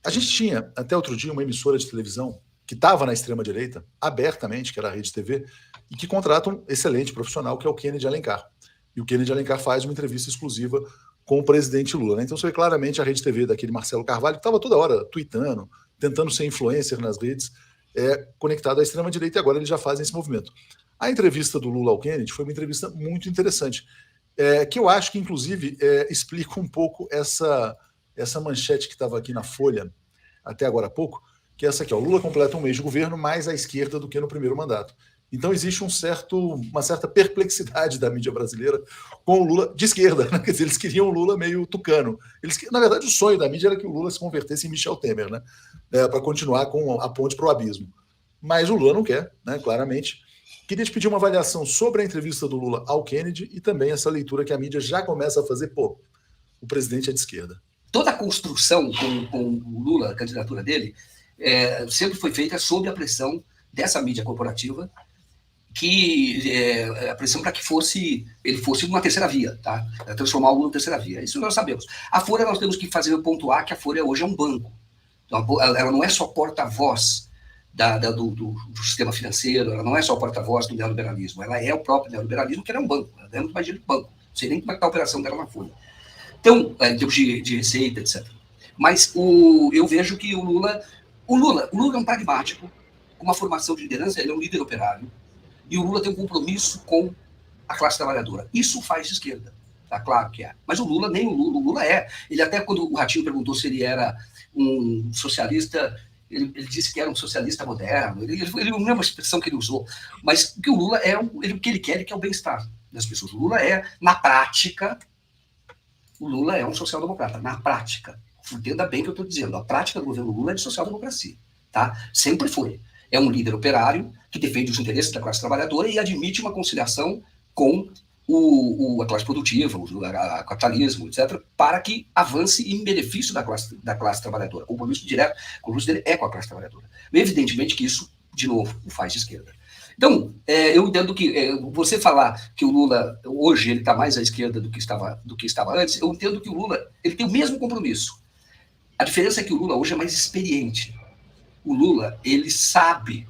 A gente tinha, até outro dia, uma emissora de televisão que estava na extrema-direita, abertamente, que era a Rede TV, e que contrata um excelente profissional, que é o Kennedy Alencar. E o Kennedy Alencar faz uma entrevista exclusiva com o presidente Lula. Né? Então você vê claramente a Rede TV daquele Marcelo Carvalho, que estava toda hora tweetando, tentando ser influencer nas redes, conectado à extrema-direita, e agora eles já fazem esse movimento. A entrevista do Lula ao Kennedy foi uma entrevista muito interessante, que eu acho que, inclusive, explica um pouco essa manchete que estava aqui na Folha até agora há pouco, que é essa aqui, ó, Lula completa um mês de governo mais à esquerda do que no primeiro mandato. Então existe uma certa perplexidade da mídia brasileira com o Lula de esquerda, né? Quer dizer, eles queriam o Lula meio tucano. Na verdade, o sonho da mídia era que o Lula se convertesse em Michel Temer, né? Para continuar com a ponte para o abismo. Mas o Lula não quer, né? Claramente. Queria te pedir uma avaliação sobre a entrevista do Lula ao Kennedy e também essa leitura que a mídia já começa a fazer. Pô, o presidente é de esquerda. Toda a construção com o Lula, a candidatura dele, sempre foi feita sob a pressão dessa mídia corporativa, a pressão para que ele fosse uma terceira via, tá? Transformar o Lula em terceira via. Isso nós sabemos. A Folha, nós temos que pontuar que a Folha hoje é um banco. Então, ela não é só porta-voz do sistema financeiro, ela não é só porta-voz do neoliberalismo, ela é o próprio neoliberalismo, que é um banco. Ela é muito mais dinheiro que banco. Não sei nem como é que está a operação dela na Folha. Então, em termos de receita, etc. Mas eu vejo que o Lula é um pragmático, com uma formação de liderança, ele é um líder operário, e o Lula tem um compromisso com a classe trabalhadora. Isso faz de esquerda, tá claro que é. Mas o Lula é. Ele até, quando o Ratinho perguntou se ele era um socialista, ele disse que era um socialista moderno, ele não é uma expressão que ele usou, mas que o Lula o que ele quer é que é o bem-estar das pessoas. O Lula na prática, o Lula é um social-democrata, na prática. Entenda bem o que eu estou dizendo. A prática do governo Lula é de social-democracia, tá? Sempre foi. É um líder operário que defende os interesses da classe trabalhadora e admite uma conciliação com a classe produtiva, o capitalismo, etc., para que avance em benefício da classe trabalhadora. O compromisso direto, o compromisso dele é com a classe trabalhadora. Evidentemente que isso, de novo, o faz de esquerda. Então, eu entendo que você falar que o Lula, hoje, ele está mais à esquerda do que estava antes, eu entendo que o Lula ele tem o mesmo compromisso. A diferença é que o Lula hoje é mais experiente. O Lula, ele sabe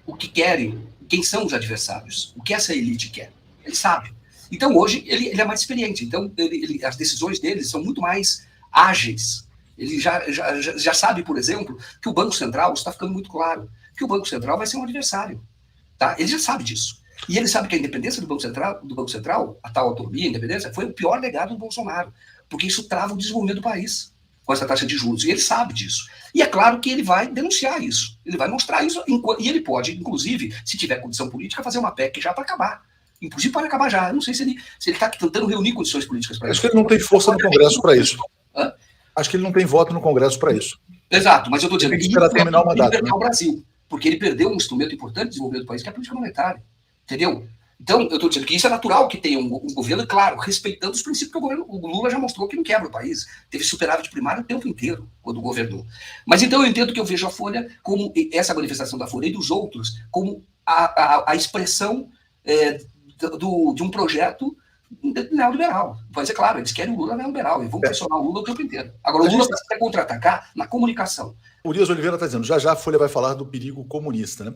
o que querem, quem são os adversários, o que essa elite quer. Ele sabe. Então, hoje, ele é mais experiente. Então, as decisões dele são muito mais ágeis. Ele já sabe, por exemplo, que o Banco Central, está ficando muito claro, que o Banco Central vai ser um adversário. Tá? Ele já sabe disso. E ele sabe que a independência do Banco Central, a tal autonomia, a independência, foi o pior legado do Bolsonaro, porque isso trava o desenvolvimento do país com essa taxa de juros. E ele sabe disso. E é claro que ele vai denunciar isso. Ele vai mostrar isso. E ele pode, inclusive, se tiver condição política, fazer uma PEC já para acabar. Inclusive pode acabar já. Eu não sei se ele está tentando reunir condições políticas para isso. Acho que ele não tem força no Congresso para isso. Hã? Acho que ele não tem voto no Congresso para isso. Exato, mas eu estou dizendo que esperar terminar o mandato, né? O Brasil, porque ele perdeu um instrumento importante de desenvolvimento do país, que é a política monetária. Entendeu? Então, eu estou dizendo que isso é natural que tenha um governo, claro, respeitando os princípios que o Lula já mostrou que não quebra o país. Teve superávit primário o tempo inteiro, quando governou. Mas então eu entendo que eu vejo a Folha como, essa manifestação da Folha e dos outros, como a expressão de um projeto neoliberal. Mas é claro, eles querem o Lula neoliberal, e vão pressionar o Lula o tempo inteiro. Agora, o Lula precisa contra-atacar na comunicação. O Urias Oliveira está dizendo, já a Folha vai falar do perigo comunista, né?